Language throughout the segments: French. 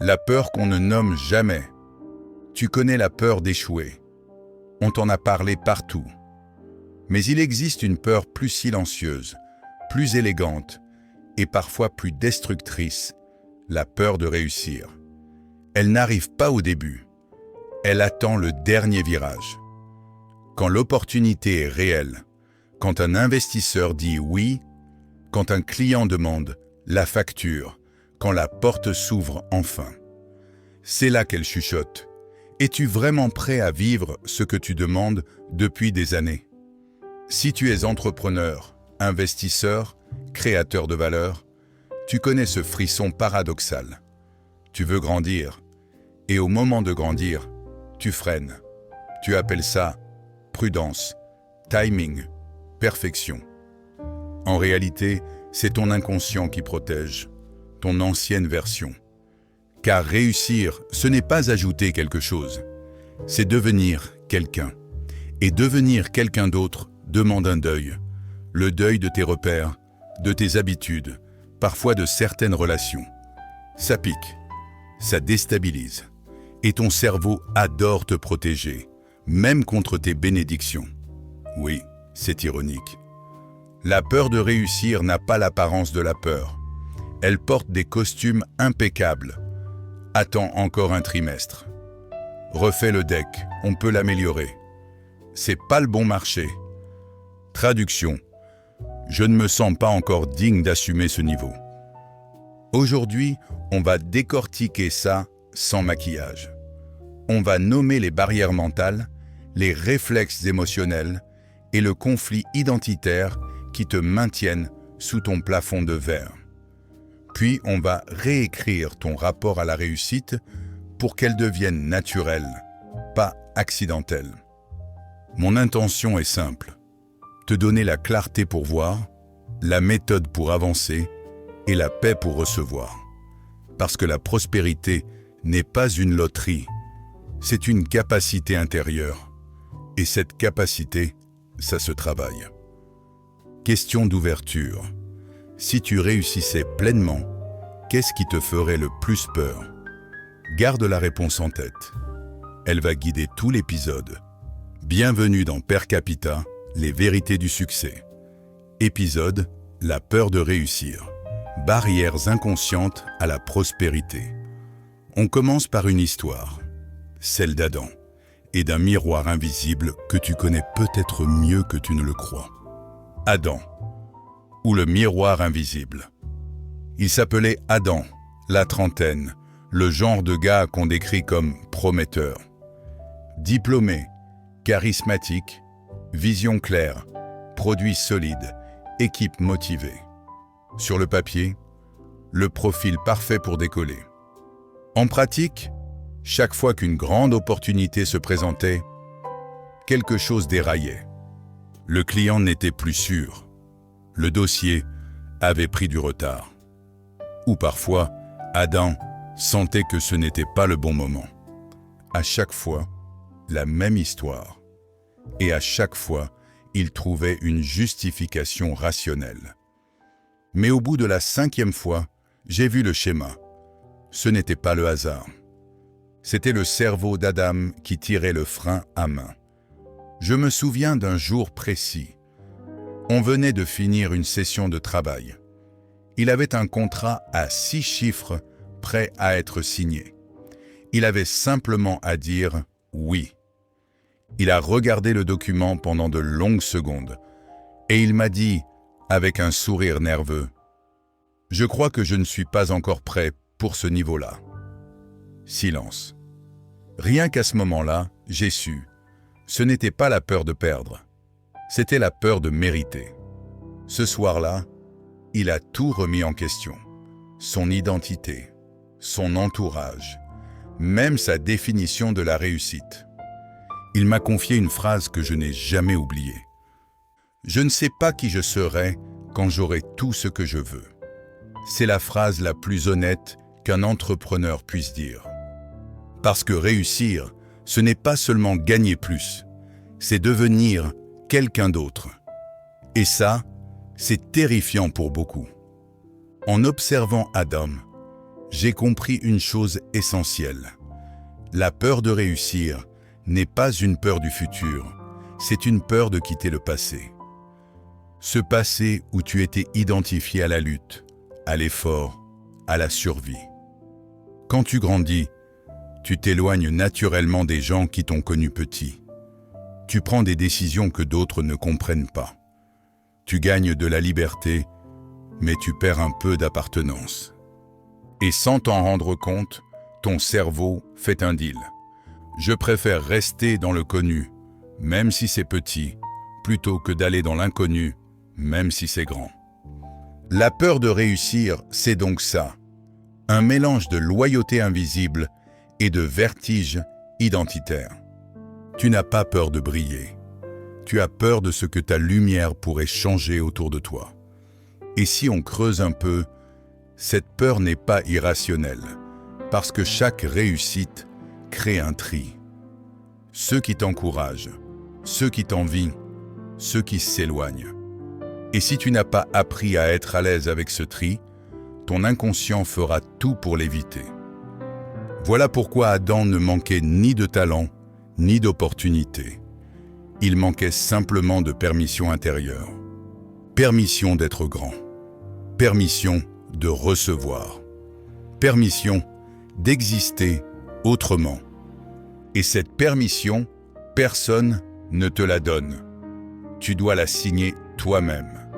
La peur qu'on ne nomme jamais. Tu connais la peur d'échouer. On t'en a parlé partout. Mais il existe une peur plus silencieuse, plus élégante et parfois plus destructrice, la peur de réussir. Elle n'arrive pas au début. Elle attend le dernier virage. Quand l'opportunité est réelle, quand un investisseur dit oui, quand un client demande la facture, quand la porte s'ouvre enfin. C'est là qu'elle chuchote. Es-tu vraiment prêt à vivre ce que tu demandes depuis des années? Si tu es entrepreneur, investisseur, créateur de valeur, tu connais ce frisson paradoxal. Tu veux grandir, et au moment de grandir, tu freines. Tu appelles ça prudence, timing, perfection. En réalité, c'est ton inconscient qui protège, ton ancienne version. Car réussir, ce n'est pas ajouter quelque chose, c'est devenir quelqu'un. Et devenir quelqu'un d'autre demande un deuil. Le deuil de tes repères, de tes habitudes, parfois de certaines relations. Ça pique, ça déstabilise. Et ton cerveau adore te protéger, même contre tes bénédictions. Oui, c'est ironique. La peur de réussir n'a pas l'apparence de la peur. Elle porte des costumes impeccables. Attends encore un trimestre. Refais le deck, on peut l'améliorer. C'est pas le bon marché. Traduction. Je ne me sens pas encore digne d'assumer ce niveau. Aujourd'hui, on va décortiquer ça sans maquillage. On va nommer les barrières mentales, les réflexes émotionnels et le conflit identitaire qui te maintiennent sous ton plafond de verre. Puis on va réécrire ton rapport à la réussite pour qu'elle devienne naturelle, pas accidentelle. Mon intention est simple, te donner la clarté pour voir, la méthode pour avancer et la paix pour recevoir. Parce que la prospérité n'est pas une loterie, c'est une capacité intérieure. Et cette capacité, ça se travaille. Question d'ouverture. Si tu réussissais pleinement, qu'est-ce qui te ferait le plus peur? Garde la réponse en tête. Elle va guider tout l'épisode. Bienvenue dans Per Capita, les vérités du succès. Épisode, la peur de réussir. Barrières inconscientes à la prospérité. On commence par une histoire, celle d'Adam, et d'un miroir invisible que tu connais peut-être mieux que tu ne le crois. Adam, ou le miroir invisible. Il s'appelait Adam, la trentaine, le genre de gars qu'on décrit comme prometteur. Diplômé, charismatique, vision claire, produit solide, équipe motivée. Sur le papier, le profil parfait pour décoller. En pratique, chaque fois qu'une grande opportunité se présentait, quelque chose déraillait. Le client n'était plus sûr. Le dossier avait pris du retard. Ou parfois, Adam sentait que ce n'était pas le bon moment. À chaque fois, la même histoire. Et à chaque fois, il trouvait une justification rationnelle. Mais au bout de la 5e fois, j'ai vu le schéma. Ce n'était pas le hasard. C'était le cerveau d'Adam qui tirait le frein à main. Je me souviens d'un jour précis. On venait de finir une session de travail. Il avait un contrat à 6 chiffres prêt à être signé. Il avait simplement à dire oui. Il a regardé le document pendant de longues secondes et il m'a dit, avec un sourire nerveux, « Je crois que je ne suis pas encore prêt pour ce niveau-là. » Silence. Rien qu'à ce moment-là, j'ai su. Ce n'était pas la peur de perdre, c'était la peur de mériter. Ce soir-là, il a tout remis en question. Son identité, son entourage, même sa définition de la réussite. Il m'a confié une phrase que je n'ai jamais oubliée. « Je ne sais pas qui je serai quand j'aurai tout ce que je veux. » C'est la phrase la plus honnête qu'un entrepreneur puisse dire. Parce que réussir, ce n'est pas seulement gagner plus, c'est devenir quelqu'un d'autre. Et ça, c'est terrifiant pour beaucoup. En observant Adam, j'ai compris une chose essentielle. La peur de réussir n'est pas une peur du futur, c'est une peur de quitter le passé. Ce passé où tu étais identifié à la lutte, à l'effort, à la survie. Quand tu grandis, tu t'éloignes naturellement des gens qui t'ont connu petit. Tu prends des décisions que d'autres ne comprennent pas. Tu gagnes de la liberté, mais tu perds un peu d'appartenance. Et sans t'en rendre compte, ton cerveau fait un deal. Je préfère rester dans le connu, même si c'est petit, plutôt que d'aller dans l'inconnu, même si c'est grand. La peur de réussir, c'est donc ça. Un mélange de loyauté invisible et de vertige identitaire. Tu n'as pas peur de briller. Tu as peur de ce que ta lumière pourrait changer autour de toi. Et si on creuse un peu, cette peur n'est pas irrationnelle, parce que chaque réussite crée un tri. Ceux qui t'encouragent, ceux qui t'envient, ceux qui s'éloignent. Et si tu n'as pas appris à être à l'aise avec ce tri, ton inconscient fera tout pour l'éviter. Voilà pourquoi Adam ne manquait ni de talent, ni d'opportunité. Il manquait simplement de permission intérieure. Permission d'être grand. Permission de recevoir. Permission d'exister autrement. Et cette permission, personne ne te la donne. Tu dois la signer toi-même.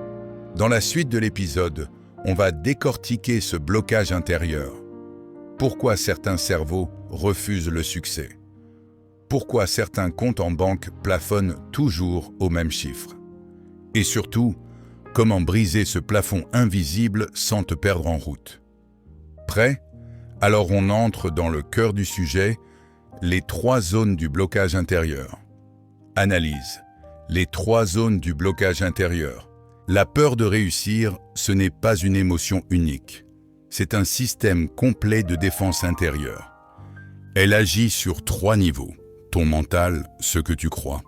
Dans la suite de l'épisode, on va décortiquer ce blocage intérieur. Pourquoi certains cerveaux refusent le succès? Pourquoi certains comptes en banque plafonnent toujours au même chiffre? Et surtout, comment briser ce plafond invisible sans te perdre en route? Prêt? Alors on entre dans le cœur du sujet, les 3 zones du blocage intérieur. Analyse. Les 3 zones du blocage intérieur. La peur de réussir, ce n'est pas une émotion unique. C'est un système complet de défense intérieure. Elle agit sur 3 niveaux. Ton mental, ce que tu crois.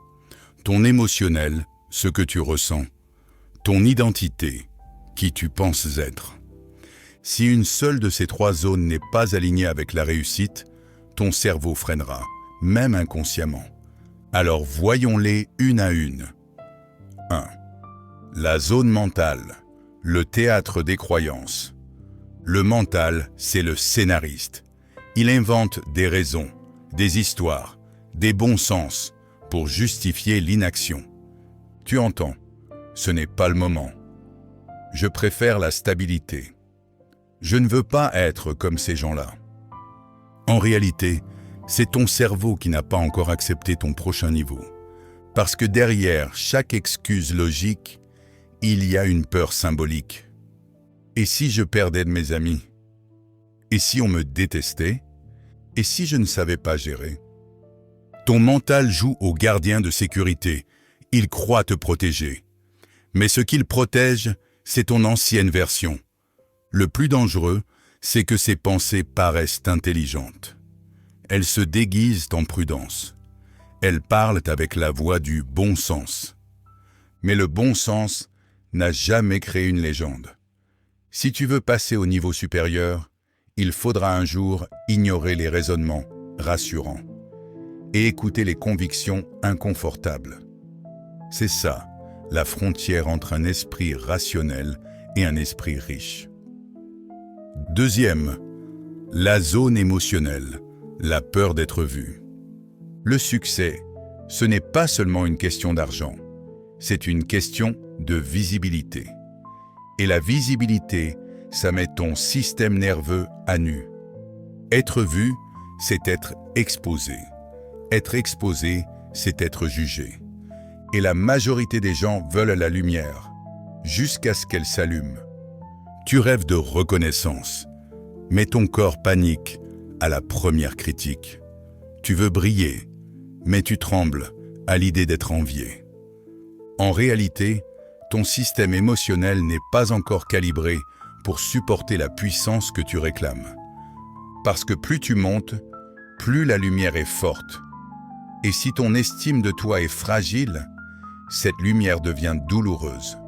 Ton émotionnel, ce que tu ressens. Ton identité, qui tu penses être. Si une seule de ces 3 zones n'est pas alignée avec la réussite, ton cerveau freinera, même inconsciemment. Alors voyons-les une à une. 1. La zone mentale, le théâtre des croyances. Le mental, c'est le scénariste. Il invente des raisons, des histoires, des bons sens pour justifier l'inaction. Tu entends, ce n'est pas le moment. Je préfère la stabilité. Je ne veux pas être comme ces gens-là. En réalité, c'est ton cerveau qui n'a pas encore accepté ton prochain niveau. Parce que derrière chaque excuse logique, il y a une peur symbolique. Et si je perdais de mes amis? Et si on me détestait? Et si je ne savais pas gérer? Ton mental joue au gardien de sécurité. Il croit te protéger. Mais ce qu'il protège, c'est ton ancienne version. Le plus dangereux, c'est que ces pensées paraissent intelligentes. Elles se déguisent en prudence. Elles parlent avec la voix du bon sens. Mais le bon sens n'a jamais créé une légende. Si tu veux passer au niveau supérieur, il faudra un jour ignorer les raisonnements rassurants et écouter les convictions inconfortables. C'est ça, la frontière entre un esprit rationnel et un esprit riche. 2. La zone émotionnelle, la peur d'être vu. Le succès, ce n'est pas seulement une question d'argent, c'est une question de visibilité. Et la visibilité, ça met ton système nerveux à nu. Être vu, c'est être exposé. Être exposé, c'est être jugé. Et la majorité des gens veulent la lumière, jusqu'à ce qu'elle s'allume. Tu rêves de reconnaissance, mais ton corps panique à la première critique. Tu veux briller, mais tu trembles à l'idée d'être envié. En réalité, ton système émotionnel n'est pas encore calibré pour supporter la puissance que tu réclames. Parce que plus tu montes, plus la lumière est forte. Et si ton estime de toi est fragile, cette lumière devient douloureuse.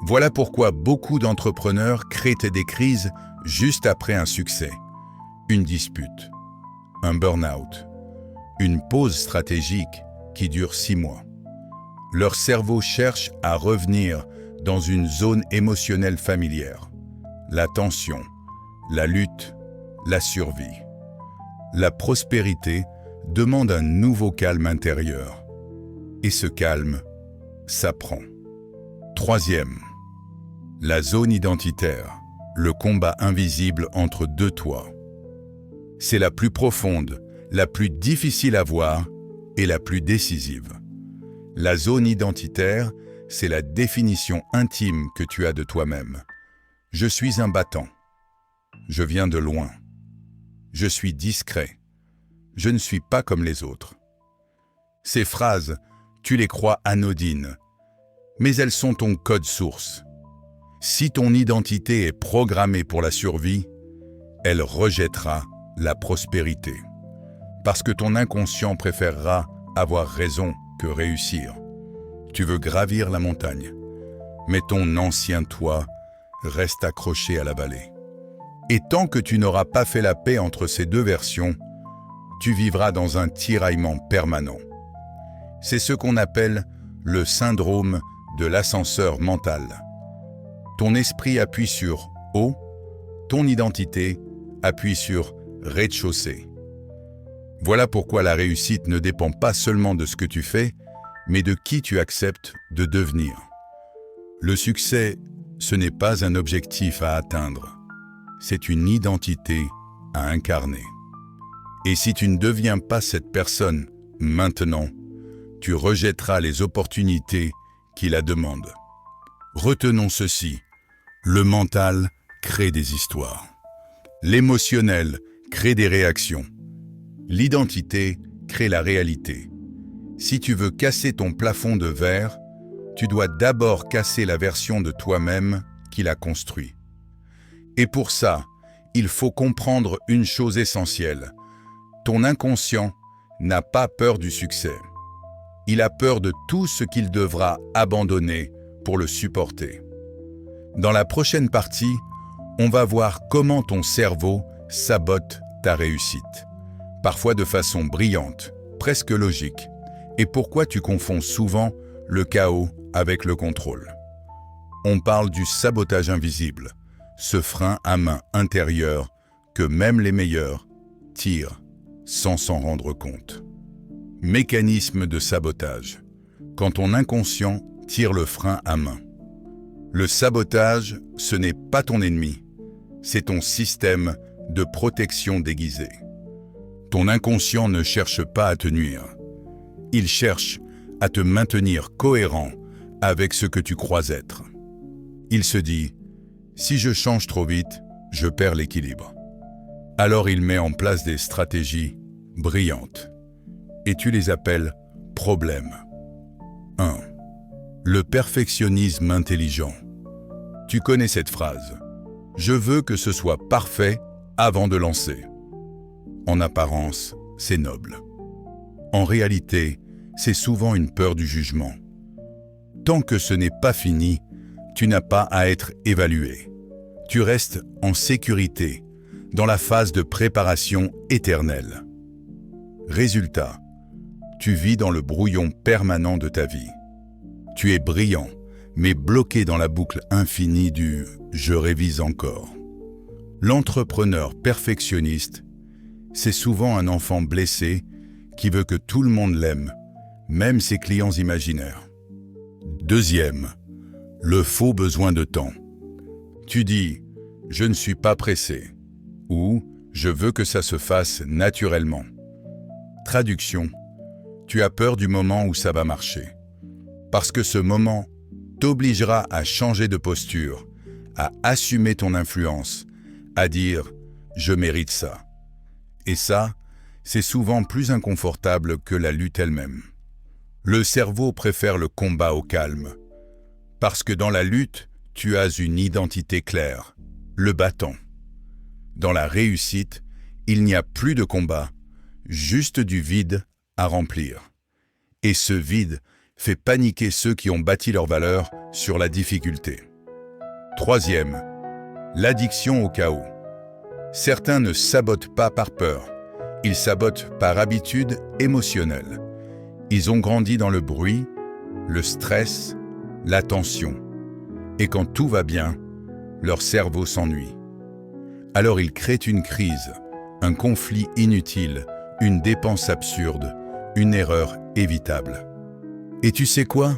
Voilà pourquoi beaucoup d'entrepreneurs créent des crises juste après un succès, une dispute, un burn-out, une pause stratégique qui dure 6 mois. Leur cerveau cherche à revenir dans une zone émotionnelle familière. La tension, la lutte, la survie. La prospérité demande un nouveau calme intérieur. Et ce calme s'apprend. Troisième, la zone identitaire, le combat invisible entre deux toits. C'est la plus profonde, la plus difficile à voir et la plus décisive. La zone identitaire, c'est la définition intime que tu as de toi-même. Je suis un battant. Je viens de loin. Je suis discret. Je ne suis pas comme les autres. Ces phrases, tu les crois anodines, mais elles sont ton code source. Si ton identité est programmée pour la survie, elle rejettera la prospérité. Parce que ton inconscient préférera avoir raison que réussir. Tu veux gravir la montagne, mais ton ancien toi reste accroché à la vallée. Et tant que tu n'auras pas fait la paix entre ces deux versions, tu vivras dans un tiraillement permanent. C'est ce qu'on appelle le syndrome de l'ascenseur mental. Ton esprit appuie sur « haut », ton identité appuie sur « rez-de-chaussée ». Voilà pourquoi la réussite ne dépend pas seulement de ce que tu fais, mais de qui tu acceptes de devenir. Le succès, ce n'est pas un objectif à atteindre, c'est une identité à incarner. Et si tu ne deviens pas cette personne maintenant, tu rejetteras les opportunités qui la demandent. Retenons ceci, le mental crée des histoires. L'émotionnel crée des réactions. L'identité crée la réalité. Si tu veux casser ton plafond de verre, tu dois d'abord casser la version de toi-même qui l'a construit. Et pour ça, il faut comprendre une chose essentielle. Ton inconscient n'a pas peur du succès. Il a peur de tout ce qu'il devra abandonner pour le supporter. Dans la prochaine partie, on va voir comment ton cerveau sabote ta réussite. Parfois de façon brillante, presque logique, et pourquoi tu confonds souvent le chaos avec le contrôle. On parle du sabotage invisible, ce frein à main intérieur que même les meilleurs tirent sans s'en rendre compte. Mécanisme de sabotage. Quand ton inconscient tire le frein à main. Le sabotage, ce n'est pas ton ennemi, c'est ton système de protection déguisé. Ton inconscient ne cherche pas à te nuire. Il cherche à te maintenir cohérent avec ce que tu crois être. Il se dit, si je change trop vite, je perds l'équilibre. Alors il met en place des stratégies brillantes. Et tu les appelles problèmes. 1. Le perfectionnisme intelligent. Tu connais cette phrase. Je veux que ce soit parfait avant de lancer. En apparence, c'est noble. En réalité, c'est souvent une peur du jugement. Tant que ce n'est pas fini, tu n'as pas à être évalué. Tu restes en sécurité, dans la phase de préparation éternelle. Résultat, tu vis dans le brouillon permanent de ta vie. Tu es brillant, mais bloqué dans la boucle infinie du « je révise encore ». L'entrepreneur perfectionniste, c'est souvent un enfant blessé qui veut que tout le monde l'aime, même ses clients imaginaires. Deuxième, le faux besoin de temps. Tu dis « je ne suis pas pressé » ou « je veux que ça se fasse naturellement ». Traduction, tu as peur du moment où ça va marcher. Parce que ce moment t'obligera à changer de posture, à assumer ton influence, à dire « je mérite ça ». Et ça, c'est souvent plus inconfortable que la lutte elle-même. Le cerveau préfère le combat au calme. Parce que dans la lutte, tu as une identité claire, le battant. Dans la réussite, il n'y a plus de combat, juste du vide à remplir. Et ce vide fait paniquer ceux qui ont bâti leur valeur sur la difficulté. Troisième, l'addiction au chaos. Certains ne sabotent pas par peur, ils sabotent par habitude émotionnelle. Ils ont grandi dans le bruit, le stress, la tension. Et quand tout va bien, leur cerveau s'ennuie. Alors ils créent une crise, un conflit inutile, une dépense absurde, une erreur évitable. Et tu sais quoi?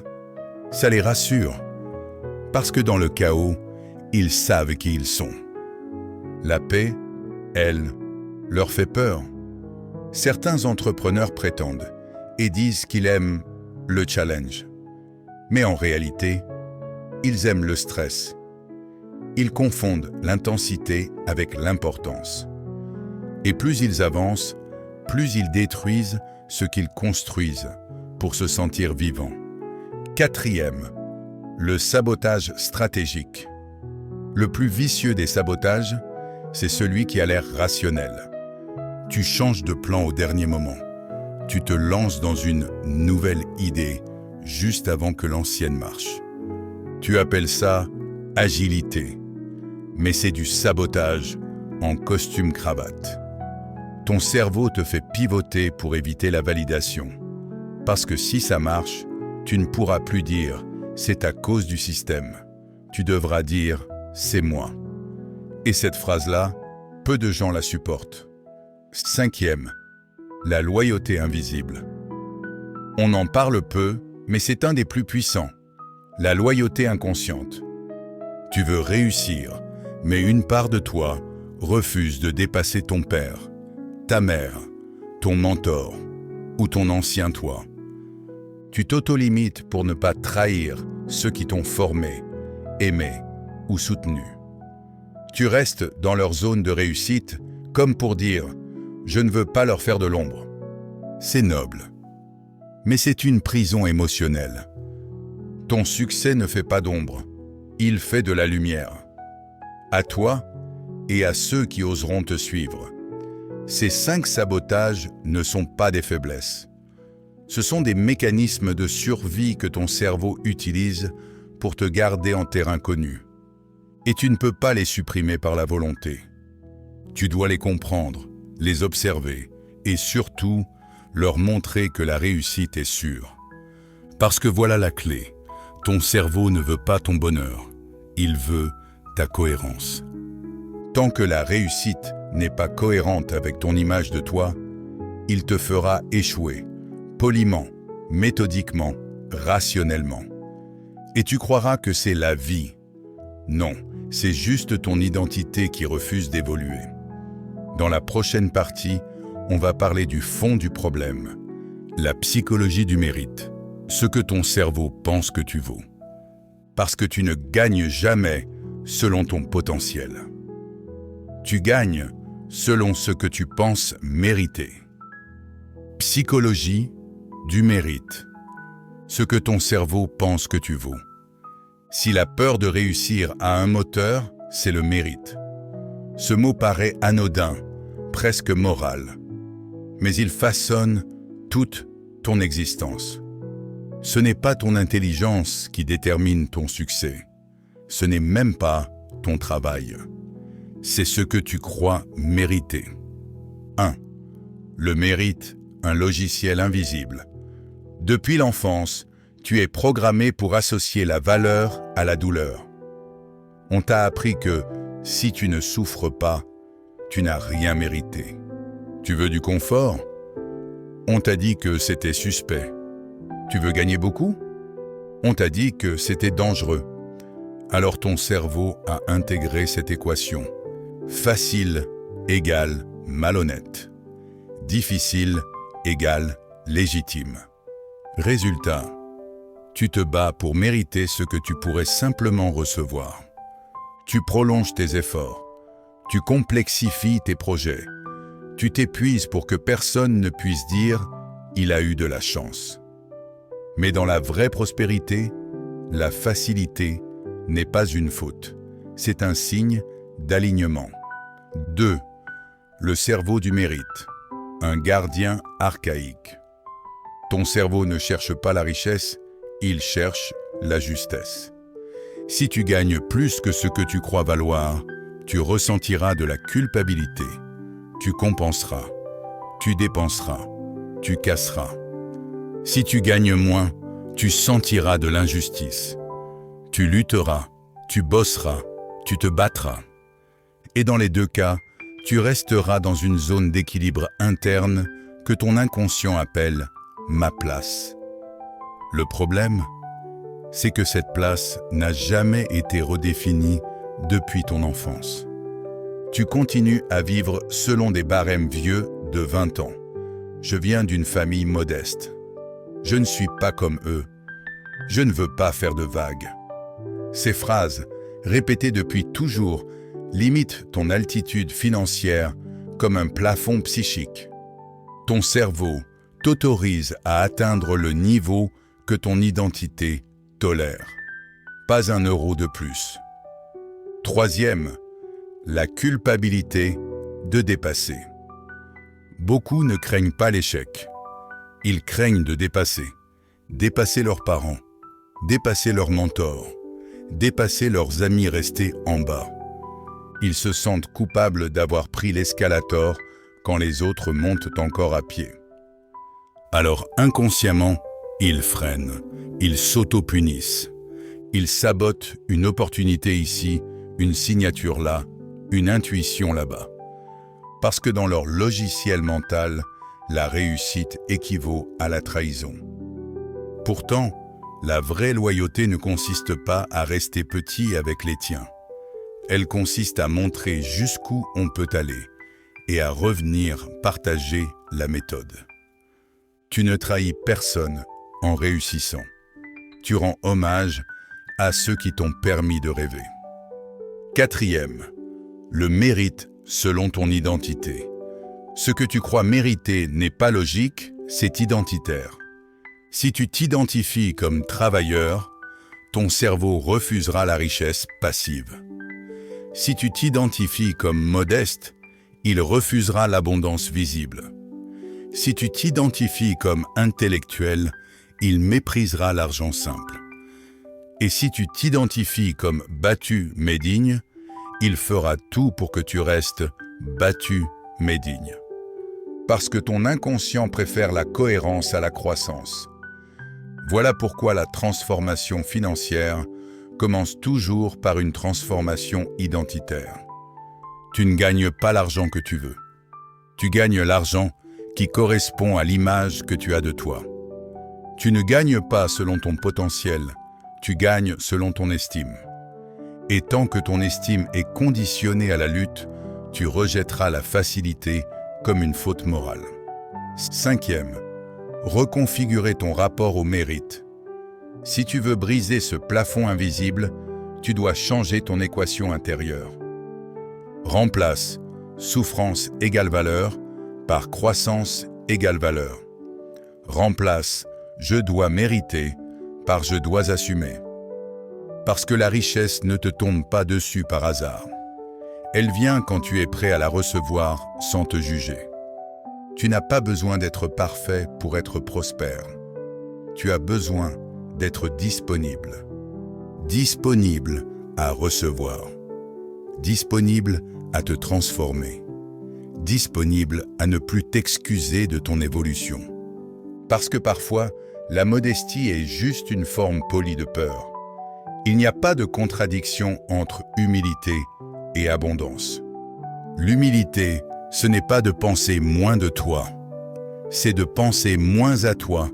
Ça les rassure. Parce que dans le chaos, ils savent qui ils sont. La paix, elle, leur fait peur. Certains entrepreneurs prétendent et disent qu'ils aiment le challenge. Mais en réalité, ils aiment le stress. Ils confondent l'intensité avec l'importance. Et plus ils avancent, plus ils détruisent ce qu'ils construisent pour se sentir vivants. Quatrième, le sabotage stratégique. Le plus vicieux des sabotages, c'est celui qui a l'air rationnel. Tu changes de plan au dernier moment. Tu te lances dans une nouvelle idée juste avant que l'ancienne marche. Tu appelles ça agilité, mais c'est du sabotage en costume-cravate. Ton cerveau te fait pivoter pour éviter la validation. Parce que si ça marche, tu ne pourras plus dire « c'est à cause du système ». Tu devras dire « c'est moi ». Et cette phrase-là, peu de gens la supportent. Cinquième, la loyauté invisible. On en parle peu, mais c'est un des plus puissants. La loyauté inconsciente. Tu veux réussir, mais une part de toi refuse de dépasser ton père, ta mère, ton mentor ou ton ancien toi. Tu t'auto-limites pour ne pas trahir ceux qui t'ont formé, aimé ou soutenu. Tu restes dans leur zone de réussite comme pour dire « je ne veux pas leur faire de l'ombre ». C'est noble, mais c'est une prison émotionnelle. Ton succès ne fait pas d'ombre, il fait de la lumière. À toi et à ceux qui oseront te suivre. Ces 5 sabotages ne sont pas des faiblesses. Ce sont des mécanismes de survie que ton cerveau utilise pour te garder en terrain connu. Et tu ne peux pas les supprimer par la volonté. Tu dois les comprendre, les observer et surtout leur montrer que la réussite est sûre. Parce que voilà la clé. Ton cerveau ne veut pas ton bonheur, il veut ta cohérence. Tant que la réussite n'est pas cohérente avec ton image de toi, il te fera échouer, poliment, méthodiquement, rationnellement. Et tu croiras que c'est la vie. Non, c'est juste ton identité qui refuse d'évoluer. Dans la prochaine partie, on va parler du fond du problème, la psychologie du mérite, ce que ton cerveau pense que tu vaux. Parce que tu ne gagnes jamais selon ton potentiel. Tu gagnes selon ce que tu penses mériter. Psychologie du mérite, ce que ton cerveau pense que tu vaux. Si la peur de réussir a un moteur, c'est le mérite. Ce mot paraît anodin, presque moral, mais il façonne toute ton existence. Ce n'est pas ton intelligence qui détermine ton succès. Ce n'est même pas ton travail. C'est ce que tu crois mériter. 1. Le mérite, un logiciel invisible. Depuis l'enfance, tu es programmé pour associer la valeur à la douleur. On t'a appris que si tu ne souffres pas, tu n'as rien mérité. Tu veux du confort? On t'a dit que c'était suspect. Tu veux gagner beaucoup? On t'a dit que c'était dangereux. Alors ton cerveau a intégré cette équation. Facile égale malhonnête. Difficile égale légitime. Résultat, tu te bats pour mériter ce que tu pourrais simplement recevoir. Tu prolonges tes efforts. Tu complexifies tes projets. Tu t'épuises pour que personne ne puisse dire « il a eu de la chance ». Mais dans la vraie prospérité, la facilité n'est pas une faute. C'est un signe d'alignement. 2. Le cerveau du mérite. Un gardien archaïque. Ton cerveau ne cherche pas la richesse, il cherche la justesse. Si tu gagnes plus que ce que tu crois valoir, tu ressentiras de la culpabilité. Tu compenseras, tu dépenseras, tu casseras. Si tu gagnes moins, tu sentiras de l'injustice. Tu lutteras, tu bosseras, tu te battras. Et dans les deux cas, tu resteras dans une zone d'équilibre interne que ton inconscient appelle « ma place ». Le problème, c'est que cette place n'a jamais été redéfinie depuis ton enfance. Tu continues à vivre selon des barèmes vieux de 20 ans. Je viens d'une famille modeste. Je ne suis pas comme eux. Je ne veux pas faire de vagues. Ces phrases, répétées depuis toujours, limitent ton altitude financière comme un plafond psychique. Ton cerveau t'autorise à atteindre le niveau que ton identité tolère. Pas un euro de plus. Troisième, la culpabilité de dépasser. Beaucoup ne craignent pas l'échec. Ils craignent de dépasser. Dépasser leurs parents, dépasser leurs mentors, dépasser leurs amis restés en bas. Ils se sentent coupables d'avoir pris l'escalator quand les autres montent encore à pied. Alors inconsciemment, ils freinent, ils s'auto-punissent. Ils sabotent une opportunité ici, une signature là, une intuition là-bas. Parce que dans leur logiciel mental, la réussite équivaut à la trahison. Pourtant, la vraie loyauté ne consiste pas à rester petit avec les tiens. Elle consiste à montrer jusqu'où on peut aller et à revenir partager la méthode. Tu ne trahis personne en réussissant. Tu rends hommage à ceux qui t'ont permis de rêver. Quatrième, le mérite selon ton identité. Ce que tu crois mériter n'est pas logique, c'est identitaire. Si tu t'identifies comme travailleur, ton cerveau refusera la richesse passive. Si tu t'identifies comme modeste, il refusera l'abondance visible. Si tu t'identifies comme intellectuel, il méprisera l'argent simple. Et si tu t'identifies comme battu mais digne, il fera tout pour que tu restes battu mais digne. Parce que ton inconscient préfère la cohérence à la croissance. Voilà pourquoi la transformation financière commence toujours par une transformation identitaire. Tu ne gagnes pas l'argent que tu veux. Tu gagnes l'argent qui correspond à l'image que tu as de toi. Tu ne gagnes pas selon ton potentiel, tu gagnes selon ton estime. Et tant que ton estime est conditionnée à la lutte, tu rejetteras la facilité comme une faute morale. Cinquième, reconfigurer ton rapport au mérite. Si tu veux briser ce plafond invisible, tu dois changer ton équation intérieure. Remplace souffrance égale valeur par croissance égale valeur. Remplace je dois mériter par je dois assumer. Parce que la richesse ne te tombe pas dessus par hasard. Elle vient quand tu es prêt à la recevoir sans te juger. Tu n'as pas besoin d'être parfait pour être prospère. Tu as besoin d'être disponible. Disponible à recevoir. Disponible à te transformer. Disponible à ne plus t'excuser de ton évolution. Parce que parfois, la modestie est juste une forme polie de peur. Il n'y a pas de contradiction entre humilité et abondance. L'humilité, ce n'est pas de penser moins de toi, c'est de penser moins à toi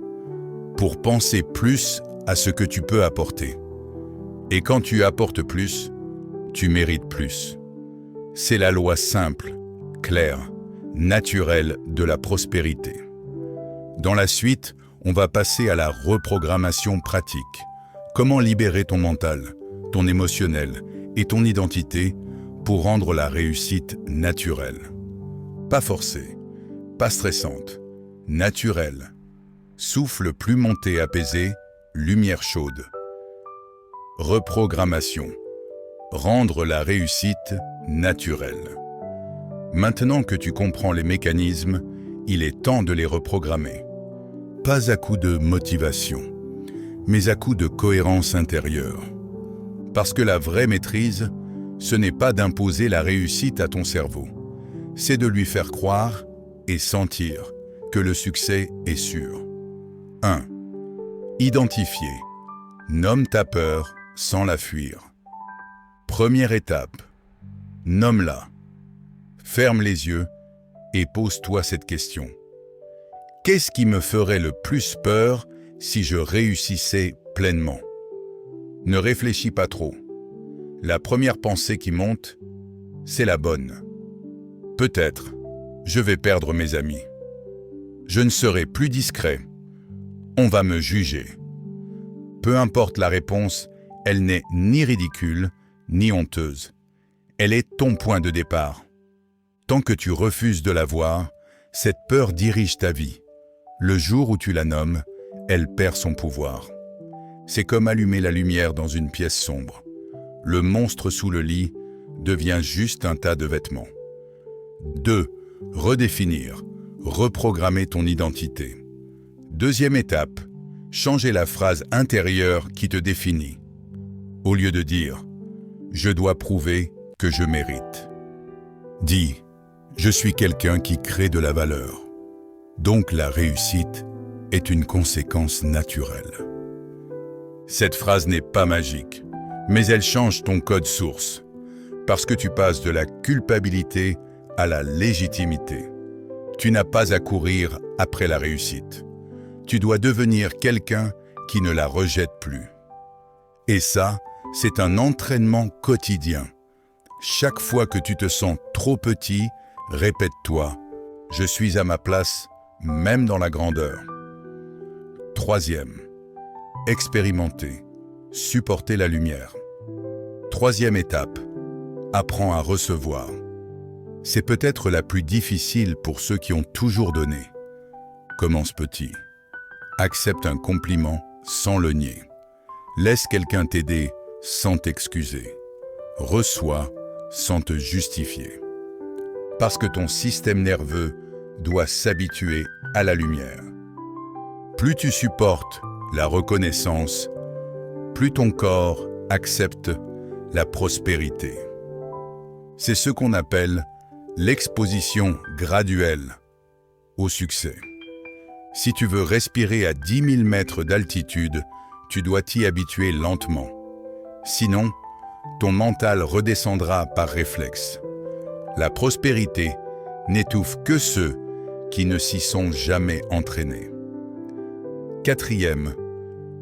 pour penser plus à ce que tu peux apporter. Et quand tu apportes plus, tu mérites plus. C'est la loi simple, claire, naturelle de la prospérité. Dans la suite, on va passer à la reprogrammation pratique. Comment libérer ton mental, ton émotionnel et ton identité pour rendre la réussite naturelle. Pas forcée, pas stressante, naturelle. Souffle plus monté apaisé, lumière chaude. Reprogrammation. Rendre la réussite naturelle. Maintenant que tu comprends les mécanismes, il est temps de les reprogrammer. Pas à coup de motivation, mais à coup de cohérence intérieure. Parce que la vraie maîtrise, ce n'est pas d'imposer la réussite à ton cerveau. C'est de lui faire croire et sentir que le succès est sûr. 1. Identifier. Nomme ta peur sans la fuir. Première étape. Nomme-la. Ferme les yeux et pose-toi cette question. Qu'est-ce qui me ferait le plus peur si je réussissais pleinement? Ne réfléchis pas trop. La première pensée qui monte, c'est la bonne. Peut-être, je vais perdre mes amis. Je ne serai plus discret. On va me juger. Peu importe la réponse, elle n'est ni ridicule, ni honteuse. Elle est ton point de départ. Tant que tu refuses de la voir, cette peur dirige ta vie. Le jour où tu la nommes, elle perd son pouvoir. C'est comme allumer la lumière dans une pièce sombre. Le monstre sous le lit devient juste un tas de vêtements. 2. Redéfinir, reprogrammer ton identité. Deuxième étape, changer la phrase intérieure qui te définit. Au lieu de dire « je dois prouver que je mérite », dis « je suis quelqu'un qui crée de la valeur ». Donc la réussite est une conséquence naturelle. Cette phrase n'est pas magique, mais elle change ton code source, parce que tu passes de la culpabilité à la légitimité. Tu n'as pas à courir après la réussite. Tu dois devenir quelqu'un qui ne la rejette plus. Et ça, c'est un entraînement quotidien. Chaque fois que tu te sens trop petit, répète-toi « Je suis à ma place, même dans la grandeur ». Troisième, expérimenter, supporter la lumière. Troisième étape, apprends à recevoir. C'est peut-être la plus difficile pour ceux qui ont toujours donné. Commence petit. Accepte un compliment sans le nier. Laisse quelqu'un t'aider sans t'excuser. Reçois sans te justifier. Parce que ton système nerveux doit s'habituer à la lumière. Plus tu supportes la reconnaissance, plus ton corps accepte la prospérité. C'est ce qu'on appelle l'exposition graduelle au succès. Si tu veux respirer à 10 000 mètres d'altitude, tu dois t'y habituer lentement. Sinon, ton mental redescendra par réflexe. La prospérité n'étouffe que ceux qui ne s'y sont jamais entraînés. Quatrième,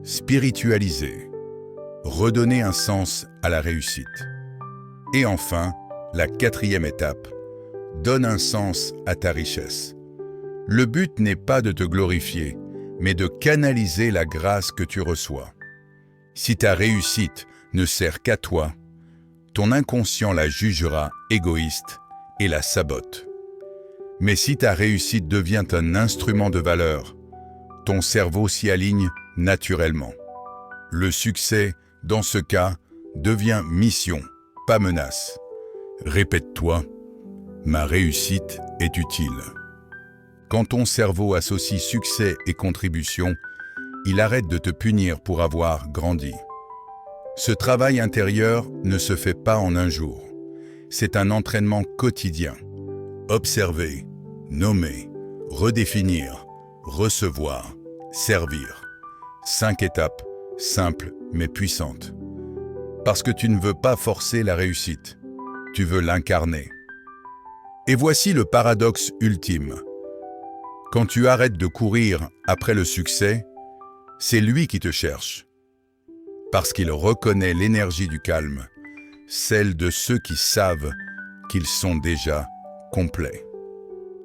spiritualiser, redonner un sens à la réussite. Et enfin, la quatrième étape, donne un sens à ta richesse. Le but n'est pas de te glorifier, mais de canaliser la grâce que tu reçois. Si ta réussite ne sert qu'à toi, ton inconscient la jugera égoïste et la sabote. Mais si ta réussite devient un instrument de valeur, ton cerveau s'y aligne naturellement. Le succès, dans ce cas, devient mission, pas menace. Répète-toi, ma réussite est utile. Quand ton cerveau associe succès et contribution, il arrête de te punir pour avoir grandi. Ce travail intérieur ne se fait pas en un jour. C'est un entraînement quotidien. Observer, nommer, redéfinir, recevoir, servir. 5 étapes, simples mais puissantes. Parce que tu ne veux pas forcer la réussite, tu veux l'incarner. Et voici le paradoxe ultime. Quand tu arrêtes de courir après le succès, c'est lui qui te cherche. Parce qu'il reconnaît l'énergie du calme, celle de ceux qui savent qu'ils sont déjà complets.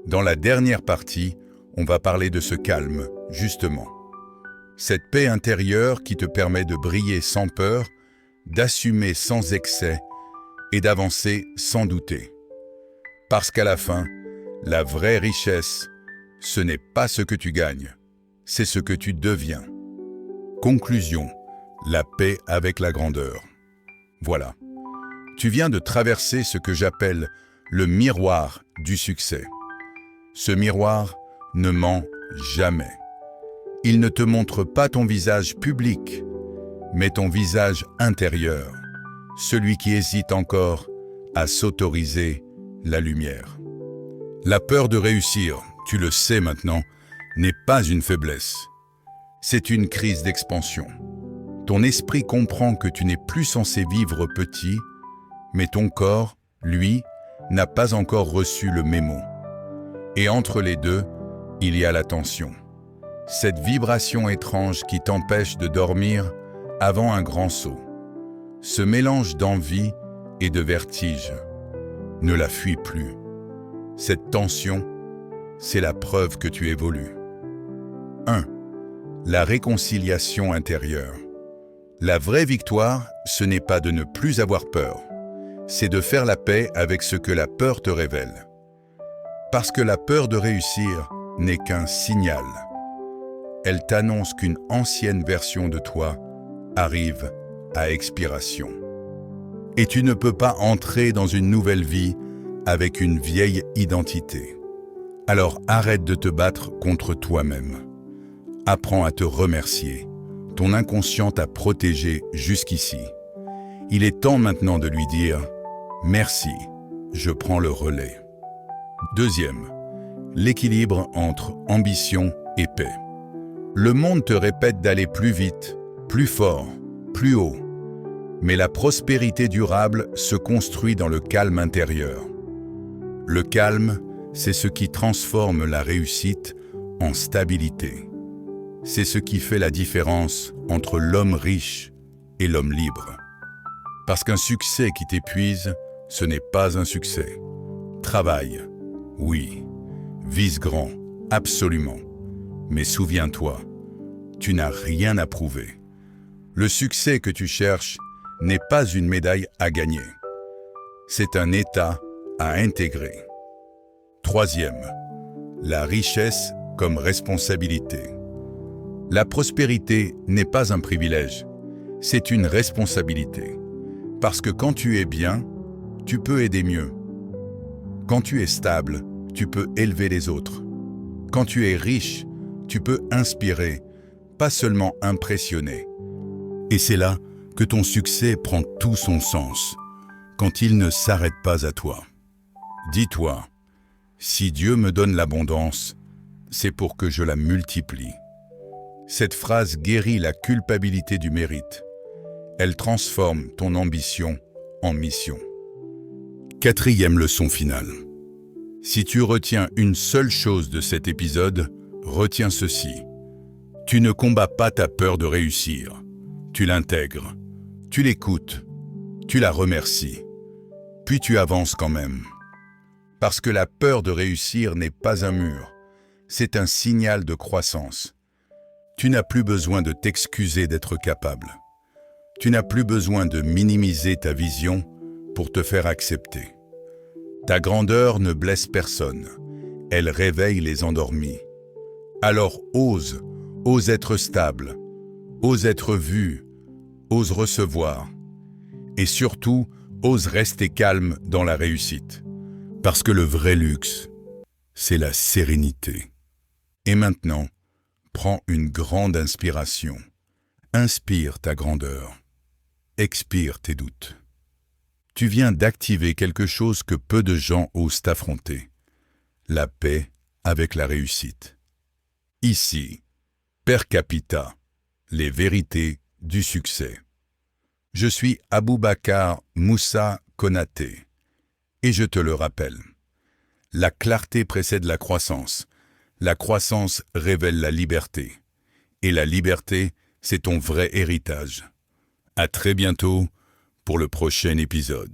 Dans la dernière partie, on va parler de ce calme, justement. Cette paix intérieure qui te permet de briller sans peur, d'assumer sans excès et d'avancer sans douter. Parce qu'à la fin, la vraie richesse, ce n'est pas ce que tu gagnes, c'est ce que tu deviens. Conclusion, la paix avec la grandeur. Voilà, tu viens de traverser ce que j'appelle le miroir du succès. Ce miroir ne ment jamais. Il ne te montre pas ton visage public, mais ton visage intérieur, celui qui hésite encore à s'autoriser la lumière. La peur de réussir, tu le sais maintenant, n'est pas une faiblesse. C'est une crise d'expansion. Ton esprit comprend que tu n'es plus censé vivre petit, mais ton corps, lui, n'a pas encore reçu le mémo. Et entre les deux, il y a la tension. Cette vibration étrange qui t'empêche de dormir avant un grand saut. Ce mélange d'envie et de vertige. Ne la fuis plus. Cette tension, c'est la preuve que tu évolues. 1. La réconciliation intérieure. La vraie victoire, ce n'est pas de ne plus avoir peur. C'est de faire la paix avec ce que la peur te révèle. Parce que la peur de réussir n'est qu'un signal. Elle t'annonce qu'une ancienne version de toi arrive à expiration. Et tu ne peux pas entrer dans une nouvelle vie avec une vieille identité. Alors arrête de te battre contre toi-même. Apprends à te remercier. Ton inconscient t'a protégé jusqu'ici. Il est temps maintenant de lui dire « Merci, je prends le relais ». 2. L'équilibre entre ambition et paix. Le monde te répète d'aller plus vite, plus fort, plus haut. Mais la prospérité durable se construit dans le calme intérieur. Le calme, c'est ce qui transforme la réussite en stabilité. C'est ce qui fait la différence entre l'homme riche et l'homme libre. Parce qu'un succès qui t'épuise, ce n'est pas un succès. Travaille, oui. Vise grand, absolument. Mais souviens-toi, tu n'as rien à prouver. Le succès que tu cherches n'est pas une médaille à gagner. C'est un état à intégrer. 3. La richesse comme responsabilité. La prospérité n'est pas un privilège, c'est une responsabilité. Parce que quand tu es bien, tu peux aider mieux. Quand tu es stable, tu peux élever les autres. Quand tu es riche, tu peux inspirer, pas seulement impressionner. Et c'est là que ton succès prend tout son sens, quand il ne s'arrête pas à toi. Dis-toi, si Dieu me donne l'abondance, c'est pour que je la multiplie. Cette phrase guérit la culpabilité du mérite. Elle transforme ton ambition en mission. 4. leçon finale. Si tu retiens une seule chose de cet épisode, retiens ceci. Tu ne combats pas ta peur de réussir. Tu l'intègres, tu l'écoutes, tu la remercies. Puis tu avances quand même. Parce que la peur de réussir n'est pas un mur, c'est un signal de croissance. Tu n'as plus besoin de t'excuser d'être capable. Tu n'as plus besoin de minimiser ta vision pour te faire accepter. Ta grandeur ne blesse personne, elle réveille les endormis. Alors ose être stable, ose être vu, ose recevoir. Et surtout, ose rester calme dans la réussite. Parce que le vrai luxe, c'est la sérénité. Et maintenant, prends une grande inspiration. Inspire ta grandeur. Expire tes doutes. Tu viens d'activer quelque chose que peu de gens osent affronter. La paix avec la réussite. Ici, per capita, les vérités du succès. Je suis Aboubacar Moussa Konaté. Et je te le rappelle. La clarté précède la croissance. La croissance révèle la liberté. Et la liberté, c'est ton vrai héritage. À très bientôt pour le prochain épisode.